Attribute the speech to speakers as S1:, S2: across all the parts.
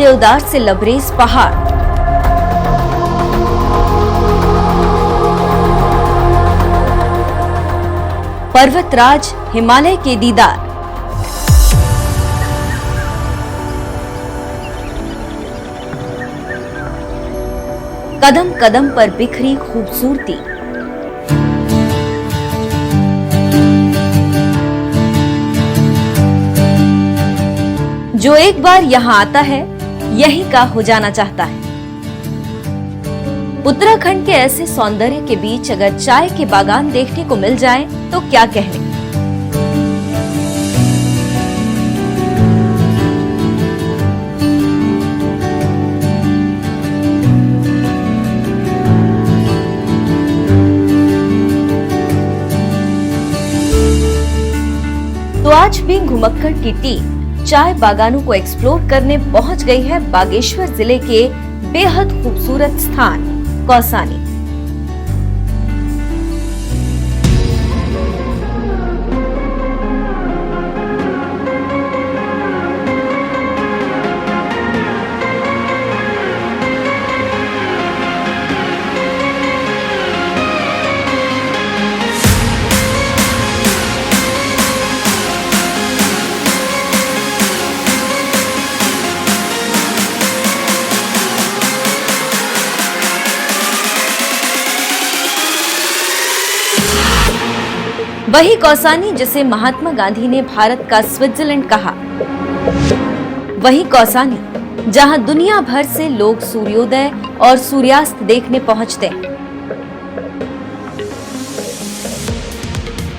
S1: देवदार से लबरेज पहाड़, पर्वतराज हिमालय के दीदार, कदम कदम पर बिखरी खूबसूरती, जो एक बार यहाँ आता है यहीं का हो जाना चाहता है। उत्तराखंड के ऐसे सौंदर्य के बीच अगर चाय के बागान देखने को मिल जाए तो क्या कहने। तो आज भी घुमक्कड़ की टीम चाय बागानों को एक्सप्लोर करने पहुंच गई है बागेश्वर जिले के बेहद खूबसूरत स्थान कौसानी। वही कौसानी जिसे महात्मा गांधी ने भारत का स्विट्जरलैंड कहा, वही कौसानी जहां दुनिया भर से लोग सूर्योदय और सूर्यास्त देखने पहुंचते हैं।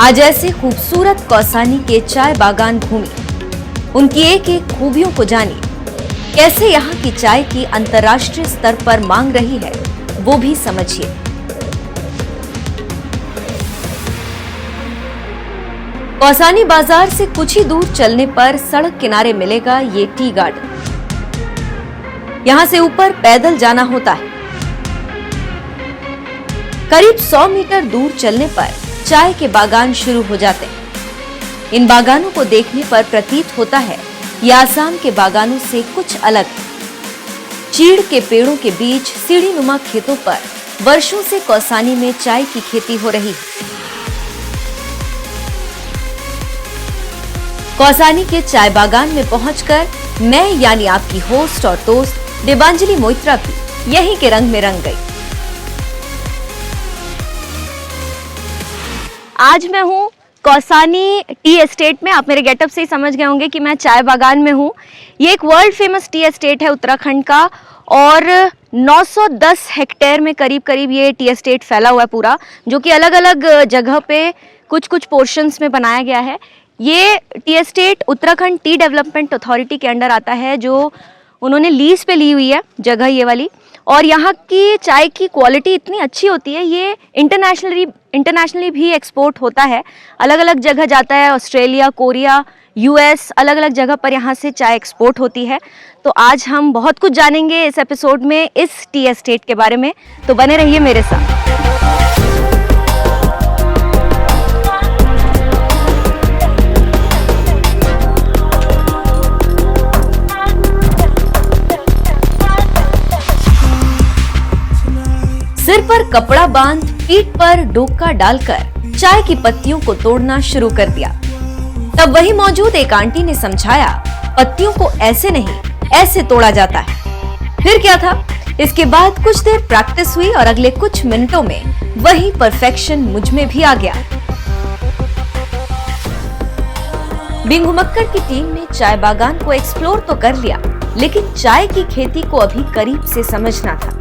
S1: आज ऐसे खूबसूरत कौसानी के चाय बागान घूमी, उनकी एक एक खूबियों को जानिए, कैसे यहाँ की चाय की अंतर्राष्ट्रीय स्तर पर मांग रही है वो भी समझिए। कौसानी बाजार से कुछ ही दूर चलने पर सड़क किनारे मिलेगा ये टी गार्डन। यहां से ऊपर पैदल जाना होता है। करीब 100 मीटर दूर चलने पर चाय के बागान शुरू हो जाते हैं। इन बागानों को देखने पर प्रतीत होता है ये आसाम के बागानों से कुछ अलग है। चीड़ के पेड़ों के बीच सीढ़ीनुमा खेतों पर वर्षों से कौसानी में चाय की खेती हो रही है। कौसानी के चाय बागान में पहुंचकर मैं यानी आपकी होस्ट और दोस्त देवांजलि मोइत्रा भी यहीं के रंग में रंग गई।
S2: आज मैं हूँ कौसानी टी एस्टेट में। आप मेरे गेटअप से ही समझ गए होंगे कि मैं चाय बागान में हूँ। ये एक वर्ल्ड फेमस टी एस्टेट है उत्तराखंड का और 910 हेक्टेयर में करीब करीब ये टी एस्टेट फैला हुआ है पूरा, जो कि अलग अलग जगह पे कुछ कुछ पोर्शंस में बनाया गया है। ये tea estate Uttarakhand T development authority के अंडर आता है, जो उन्होंने लीज पे ली हुई है जगह ये वाली। और यहाँ की चाय की क्वालिटी इतनी अच्छी होती है, ये इंटरनेशनली भी एक्सपोर्ट होता है, अलग अलग जगह जाता है, ऑस्ट्रेलिया, कोरिया, यूएस, अलग अलग जगह पर यहाँ से चाय एक्सपोर्ट होती है। तो आज हम बहुत कुछ जानेंगे इस एपिसोड में इस टी एस्टेट के बारे में, तो बने रहिए मेरे साथ।
S1: सिर पर कपड़ा बांध पीठ पर डोका डालकर चाय की पत्तियों को तोड़ना शुरू कर दिया। तब वही मौजूद एक आंटी ने समझाया, पत्तियों को ऐसे नहीं ऐसे तोड़ा जाता है। फिर क्या था, इसके बाद कुछ देर प्रैक्टिस हुई और अगले कुछ मिनटों में वही परफेक्शन मुझ में भी आ गया। घुमक्कड़ की टीम ने चाय बागान को एक्सप्लोर तो कर लिया, लेकिन चाय की खेती को अभी करीब से समझना था।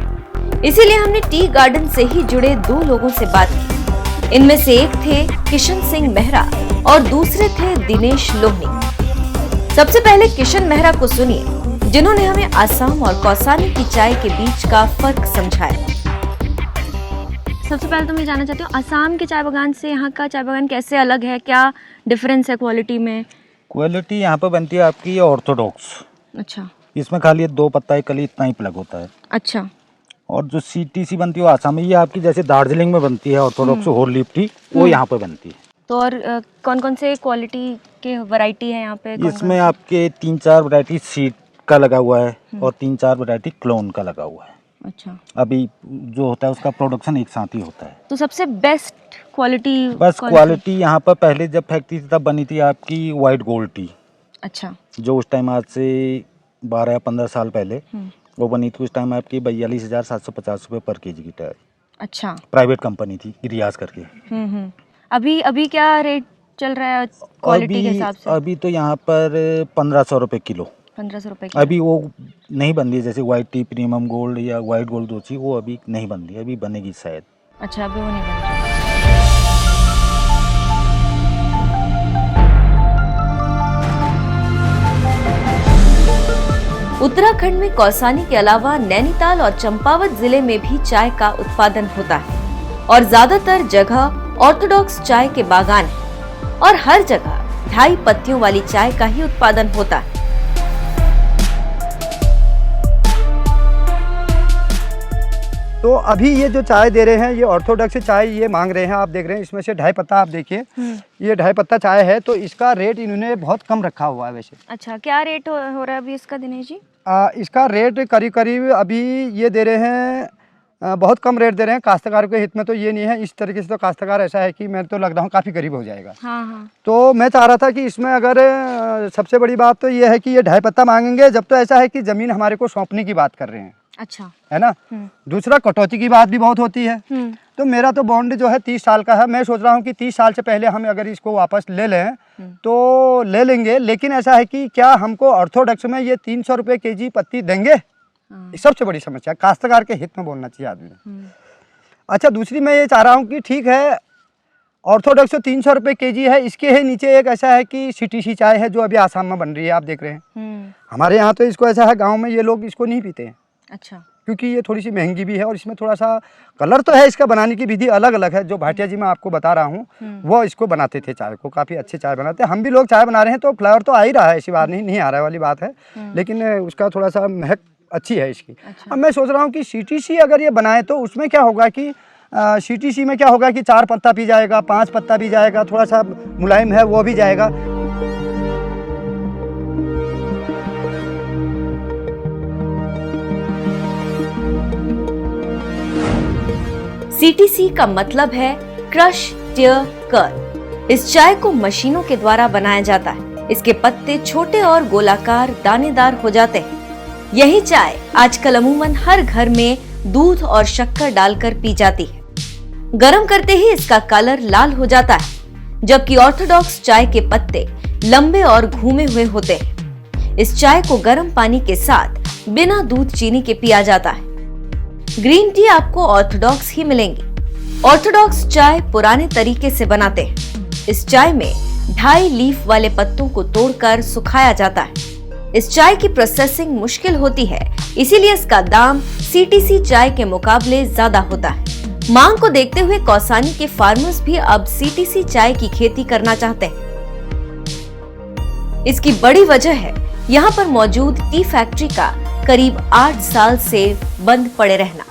S1: इसीलिए हमने टी गार्डन से ही जुड़े 2 लोगों से बात की। इनमें से एक थे किशन सिंह मेहरा और दूसरे थे दिनेश लोहनी। सबसे पहले किशन मेहरा को सुनिए, जिन्होंने हमें आसाम और कौसानी की चाय के बीच का फर्क समझाया।
S2: सबसे पहले तो मैं जानना चाहती हूँ, आसाम के चाय बागान से यहाँ का चाय बागान कैसे अलग है, क्या डिफरेंस है क्वालिटी में?
S3: क्वालिटी यहाँ पर बनती है आपकी ये ऑर्थोडॉक्स। अच्छा। इसमें खाली 2 पत्ता कली इतना ही प्लग होता है। अच्छा। और जो सीटीसी बनती है वो आसाम में, ये आपकी जैसे दार्जिलिंग में बनती है ऑर्थोडॉक्स होल लीफ टी, वो यहाँ पे बनती है।
S2: तो और कौन कौन से क्वालिटी के वैरायटी है यहाँ पे?
S3: इसमें आपके 3-4 वैरायटी सीड का लगा हुआ है और 3-4 वैरायटी क्लोन का लगा हुआ है।
S2: अच्छा,
S3: अभी जो होता है उसका प्रोडक्शन एक साथ ही होता है।
S2: तो सबसे बेस्ट क्वालिटी
S3: बस क्वालिटी यहाँ पर पहले जब फैक्ट्री तब बनी थी आपकी वाइट गोल्ड टी।
S2: अच्छा,
S3: जो उस टाइम आज से 12 या 15 साल पहले वो बनी थी, उस टाइम आपकी 42,750 रुपये पर केजी की टायर।
S2: अच्छा,
S3: प्राइवेट कंपनी थी रियाज करके।
S2: अभी क्या रेट चल रहा है क्वालिटी के हिसाब से?
S3: अभी तो यहाँ पर 1500 रुपये किलो।
S2: 1500 रुपये
S3: अभी वो नहीं बन रही है, जैसे वाइट टी प्रीमियम गोल्ड या वाइट गोल्ड दो चीज वो अभी नहीं बन रही है, अभी बनेगी शायद।
S2: अच्छा, अभी वो नहीं बन रही।
S1: उत्तराखंड में कौसानी के अलावा नैनीताल और चंपावत जिले में भी चाय का उत्पादन होता है और ज्यादातर जगह ऑर्थोडॉक्स चाय के बागान हैं और हर जगह 2.5 पत्तियों वाली चाय का ही उत्पादन होता है।
S4: तो अभी ये जो चाय दे रहे हैं ये ऑर्थोडॉक्स चाय ये मांग रहे हैं, आप देख रहे हैं इसमें से 2.5 पत्ता आप देखिए, ये 2.5 पत्ता चाय है तो इसका रेट इन्होंने बहुत कम रखा हुआ है वैसे।
S2: अच्छा, क्या रेट हो रहा है अभी इसका दिनेश जी?
S4: इसका रेट करीब करीब अभी ये दे रहे हैं, बहुत कम रेट दे रहे हैं। काश्तकार के हित में तो ये नहीं है, इस तरीके से तो काश्तकार ऐसा है कि मैं तो लग रहा हूँ काफ़ी गरीब हो जाएगा।
S2: हाँ।
S4: तो मैं चाह रहा था कि इसमें अगर सबसे बड़ी बात तो ये है कि ये 2.5 पत्ता मांगेंगे जब तो ऐसा है कि ज़मीन हमारे को सौंपने की बात कर रहे हैं।
S2: अच्छा, है
S4: ना। दूसरा कटौती की बात भी बहुत होती है। तो मेरा तो बॉन्ड जो है 30 साल का है, मैं सोच रहा हूँ कि 30 साल से पहले हम अगर इसको वापस ले लें तो ले लेंगे, लेकिन ऐसा है कि क्या हमको ऑर्थोडॉक्स में ये 300 रुपये केजी पत्ती देंगे? सबसे बड़ी समस्या काश्तकार के हित में बोलना चाहिए आदमी। अच्छा, दूसरी मैं ये चाह रहा हूँ कि ठीक है ऑर्थोडॉक्स 300 रुपये केजी है, इसके ही नीचे एक ऐसा है कि CTC चाय है जो अभी आसाम में बन रही है, आप देख रहे हैं। हमारे यहाँ तो इसको ऐसा है, गाँव में ये लोग इसको नहीं पीते हैं।
S2: अच्छा,
S4: क्योंकि ये थोड़ी सी महंगी भी है और इसमें थोड़ा सा कलर तो है, इसका बनाने की विधि अलग अलग है। जो भाटिया जी मैं आपको बता रहा हूँ वो इसको बनाते थे चाय को, काफ़ी अच्छे चाय बनाते हैं। हम भी लोग चाय बना रहे हैं तो फ्लेवर तो आ ही रहा है, ऐसी बात नहीं आ रहा है वाली बात है, लेकिन उसका थोड़ा सा महक अच्छी है इसकी। अच्छा। अब मैं सोच रहा हूँ कि CTC अगर ये बनाए तो उसमें क्या होगा कि CTC में क्या होगा कि 4 पत्ता भी जाएगा, 5 पत्ता भी जाएगा, थोड़ा सा मुलायम है वो भी जाएगा।
S1: CTC का मतलब है क्रश टियर कर। इस चाय को मशीनों के द्वारा बनाया जाता है। इसके पत्ते छोटे और गोलाकार दानेदार हो जाते हैं। यही चाय आजकल अमूमन हर घर में दूध और शक्कर डालकर पी जाती है। गरम करते ही इसका कलर लाल हो जाता है, जबकि ऑर्थोडॉक्स चाय के पत्ते लंबे और घूमे हुए होते हैं। इस चाय को गर्म पानी के साथ बिना दूध चीनी के पिया जाता है। ग्रीन टी आपको ऑर्थोडॉक्स ही मिलेंगी। ऑर्थोडॉक्स चाय पुराने तरीके से बनाते हैं। इस चाय में 2.5 लीफ वाले पत्तों को तोड़कर सुखाया जाता है। इस चाय की प्रोसेसिंग मुश्किल होती है, इसीलिए इसका दाम CTC चाय के मुकाबले ज्यादा होता है। मांग को देखते हुए कौसानी के फार्मर्स भी अब CTC चाय की खेती करना चाहते हैं। इसकी बड़ी वजह है यहाँ पर मौजूद टी फैक्ट्री का करीब 8 साल से बंद पड़े रहना।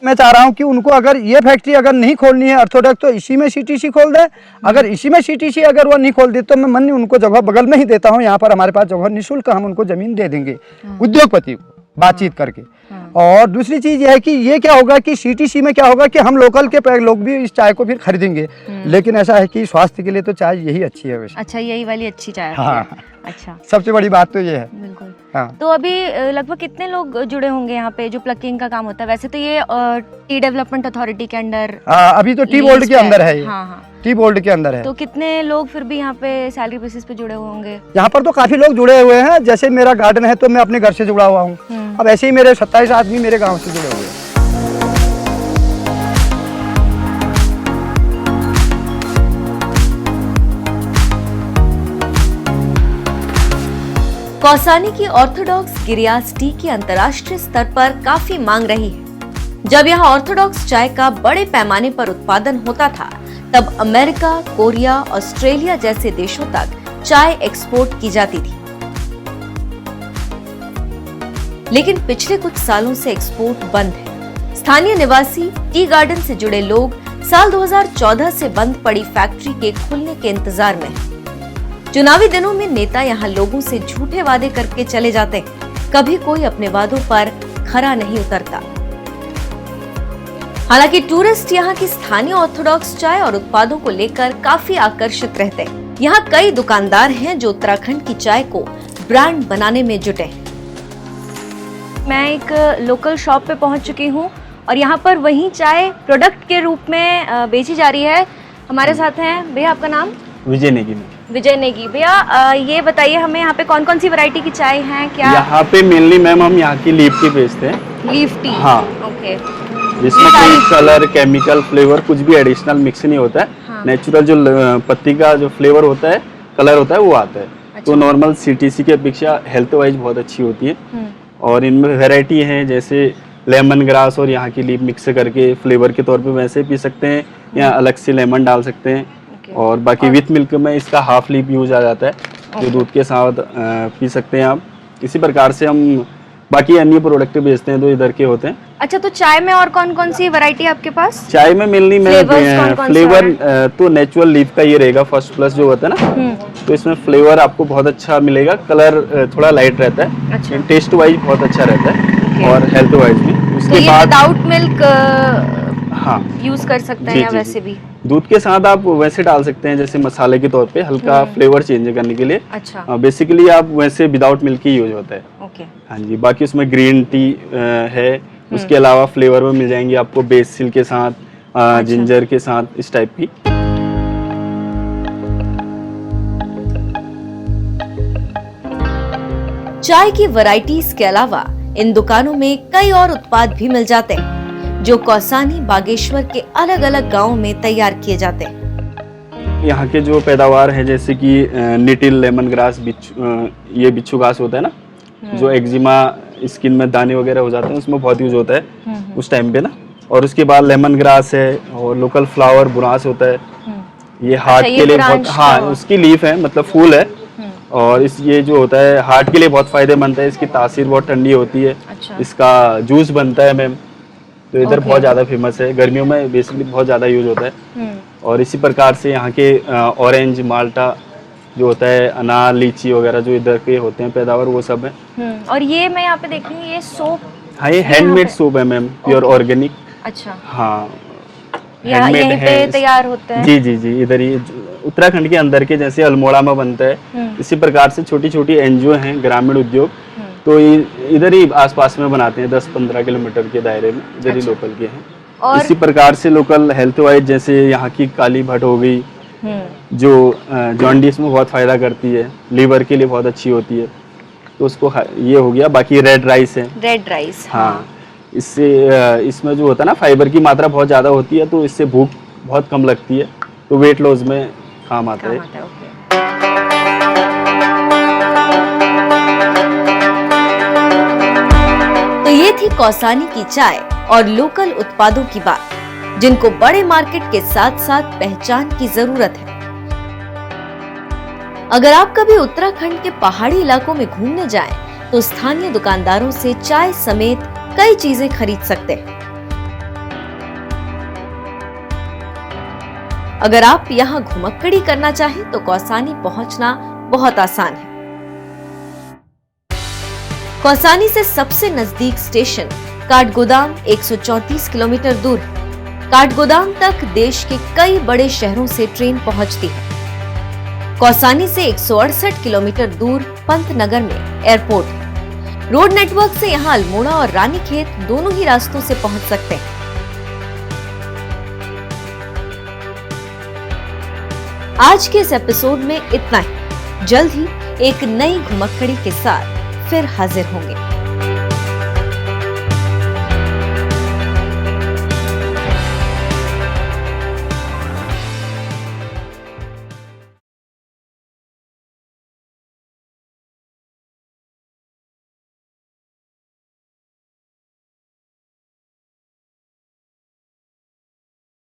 S4: मैं चाह रहा हूँ कि उनको अगर ये फैक्ट्री अगर नहीं खोलनी है ऑर्थोडॉक्स तो इसी में CTC खोल दे। अगर इसी में CTC अगर वो नहीं खोल दे तो मैं मन उनको जगह बगल में ही देता हूँ, यहाँ पर हमारे पास जगह निःशुल्क हम उनको जमीन दे देंगे उद्योगपति को बातचीत करके। और दूसरी चीज ये है कि ये क्या होगा कि CTC में क्या होगा कि हम लोकल के लोग भी इस चाय को फिर खरीदेंगे, लेकिन ऐसा है कि स्वास्थ्य के लिए तो चाय यही अच्छी है वैसे।
S2: अच्छा, यही वाली अच्छी चाय है।
S4: हाँ,
S2: अच्छा,
S4: सबसे बड़ी बात तो ये है।
S2: बिल्कुल।
S4: हाँ।
S2: तो अभी लगभग कितने लोग जुड़े होंगे यहाँ पे जो प्लकिंग का काम होता है? वैसे तो ये टी डेवलपमेंट अथॉरिटी के अंडर,
S4: अभी तो टी बोर्ड के अंदर है ये।
S2: हाँ,
S4: टी बोर्ड के अंदर है।
S2: तो कितने लोग फिर भी यहाँ पे सैलरी बेसिस पे जुड़े हुए होंगे?
S4: यहाँ पर तो काफी लोग जुड़े हुए हैं। जैसे मेरा गार्डन है तो मैं अपने घर से जुड़ा हुआ हूँ। अब ऐसे ही मेरे 27 आदमी मेरे गाँव से जुड़े हुए हैं।
S1: कौसानी की ऑर्थोडॉक्स गिरियाज टी की अंतर्राष्ट्रीय स्तर पर काफी मांग रही है। जब यहाँ ऑर्थोडॉक्स चाय का बड़े पैमाने पर उत्पादन होता था, तब अमेरिका, कोरिया, ऑस्ट्रेलिया जैसे देशों तक चाय एक्सपोर्ट की जाती थी। लेकिन पिछले कुछ सालों से एक्सपोर्ट बंद है। स्थानीय निवासी टी गार्डन से जुड़े लोग साल 2014 से बंद पड़ी फैक्ट्री के खुलने के इंतजार में हैं। चुनावी दिनों में नेता यहाँ लोगों से झूठे वादे करके चले जाते हैं, कभी कोई अपने वादों पर खरा नहीं उतरता। हालांकि टूरिस्ट यहाँ की स्थानीय ऑर्थोडॉक्स चाय और उत्पादों को लेकर काफी आकर्षित रहते हैं। यहाँ कई दुकानदार हैं जो उत्तराखंड की चाय को ब्रांड बनाने में जुटे हैं।
S2: मैं एक लोकल शॉप पे पहुंच चुकी हूँ और यहाँ पर वही चाय प्रोडक्ट के रूप में बेची जा रही है। हमारे साथ हैं भैया, आपका नाम?
S5: विजय नेगी।
S2: विजय नेगी। भैया ये बताइए हमें यहाँ पे कौन कौन सी वैरायटी की चाय है? क्या
S5: यहाँ पे मेनली मैम हम यहाँ की लीफ टी बेचते हैं।
S2: Leaf tea?
S5: हाँ।
S2: ओके।
S5: जिसमें कोई कलर, केमिकल, फ्लेवर कुछ भी एडिशनल मिक्स नहीं होता है। हाँ। नेचुरल जो पत्ती का जो फ्लेवर होता है, कलर होता है, वो आता है। अच्छा। तो नॉर्मल सीटीसी की अपेक्षा हेल्थ वाइज बहुत अच्छी होती है। और इनमें वैरायटी है, जैसे लेमन ग्रास और यहाँ की लीफ मिक्स करके फ्लेवर के तौर पे वैसे पी सकते हैं या अलग से लेमन डाल सकते हैं। और बाकी विथ मिल्क में इसका हाफ लीफ यूज आ जाता है, जो दूध के साथ पी सकते हैं आप। इसी प्रकार से हम बाकी अन्य प्रोडक्ट बेचते हैं जो इधर के होते हैं।
S2: अच्छा, तो चाय में और कौन कौन सी वैरायटी आपके पास?
S5: चाय में मेनली फ्लेवर तो नेचुरल लीफ का ये रहेगा फर्स्ट प्लस जो होता है ना, तो इसमें फ्लेवर आपको बहुत अच्छा मिलेगा। कलर थोड़ा लाइट रहता है। अच्छा। टेस्ट वाइज बहुत अच्छा रहता है और हेल्थ वाइज भी।
S2: उसके तो बाद विदाउट मिल्क हाँ यूज कर सकते हैं या वैसे भी
S5: दूध के साथ आप वैसे डाल सकते हैं, जैसे मसाले के तौर पे हल्का फ्लेवर चेंज करने के लिए। अच्छा। बेसिकली आप वैसे विदाउट मिल्क ही यूज होता है। ओके। हाँ जी। बाकी उसमें ग्रीन टी है, उसके अलावा फ्लेवर में मिल जाएंगे आपको बेसिल के साथ, जिंजर के साथ, इस टाइप की।
S1: चाय की वैरायटीज के अलावा इन दुकानों में कई और उत्पाद भी मिल जाते हैं जो कौसानी, बागेश्वर के अलग अलग गांवों में तैयार किए जाते हैं।
S5: यहाँ के जो पैदावार है, जैसे कि निटिल, लेमन ग्रास, ये बिच्छू घास होता है ना, जो एक्जिमा, स्किन में दाने वगैरह हो जाते हैं, उसमें बहुत यूज होता है उस टाइम पे ना। और उसके बाद लेमन ग्रास है और लोकल फ्लावर बुरांस होता है, ये हार्ट के लिए बहुत, हाँ उसकी लीफ है, मतलब फूल है। और ये जो होता है हार्ट के लिए बहुत फायदेमंद है, इसकी तासीर बहुत ठंडी होती है। अच्छा। इसका जूस बनता है मैम, तो इधर बहुत ज़्यादा फेमस है, गर्मियों में बेसिकली बहुत ज़्यादा यूज होता है। और इसी प्रकार से यहाँ के ऑरेंज, माल्टा जो होता है, अनार, लीची वगैरह जो इधर के होते हैं पैदावार, वो सब है।
S2: और ये मैं यहाँ पे देख रही हूँ, ये सोप?
S5: हाँ, ये हैंडमेड सोप है मैम, प्योर ऑर्गेनिक।
S2: अच्छा।
S5: हाँ,
S2: यहीं पे तैयार होता है?
S5: जी जी जी, इधर ही उत्तराखंड के अंदर के, जैसे अल्मोड़ा में बनता है, इसी प्रकार से छोटी छोटी एनजीओ हैं, ग्रामीण उद्योग, तो इधर ही आसपास में बनाते हैं, 10-15 किलोमीटर के दायरे में, इधर ही लोकल के हैं। और इसी प्रकार से लोकल हेल्थ वाइज, जैसे यहाँ की काली भट हो गई, जो जॉन्डिस में बहुत फायदा करती है, लीवर के लिए बहुत अच्छी होती है, तो उसको ये हो गया। बाकी रेड राइस है।
S2: रेड राइस,
S5: हाँ, इससे इसमें जो होता है ना, फाइबर की मात्रा बहुत ज़्यादा होती है, तो इससे भूख बहुत कम लगती है, तो वेट लॉस में काम आता है।
S1: तो ये थी कौसानी की चाय और लोकल उत्पादों की बात, जिनको बड़े मार्केट के साथ साथ पहचान की जरूरत है। अगर आप कभी उत्तराखंड के पहाड़ी इलाकों में घूमने जाएं, तो स्थानीय दुकानदारों से चाय समेत कई चीजें खरीद सकते हैं। अगर आप यहाँ घुमक्कड़ी करना चाहें तो कौसानी पहुंचना बहुत आसान है। कौसानी से सबसे नजदीक स्टेशन काठगोदाम 134 किलोमीटर दूर है। काठगोदाम तक देश के कई बड़े शहरों से ट्रेन पहुंचती है। कौसानी से 168 किलोमीटर दूर पंतनगर में एयरपोर्ट है। रोड नेटवर्क से यहाँ अल्मोड़ा और रानीखेत दोनों ही रास्तों से पहुंच सकते हैं। आज के इस एपिसोड में इतना ही। जल्द ही एक नई घुमक्कड़ी के साथ फिर हाजिर होंगे।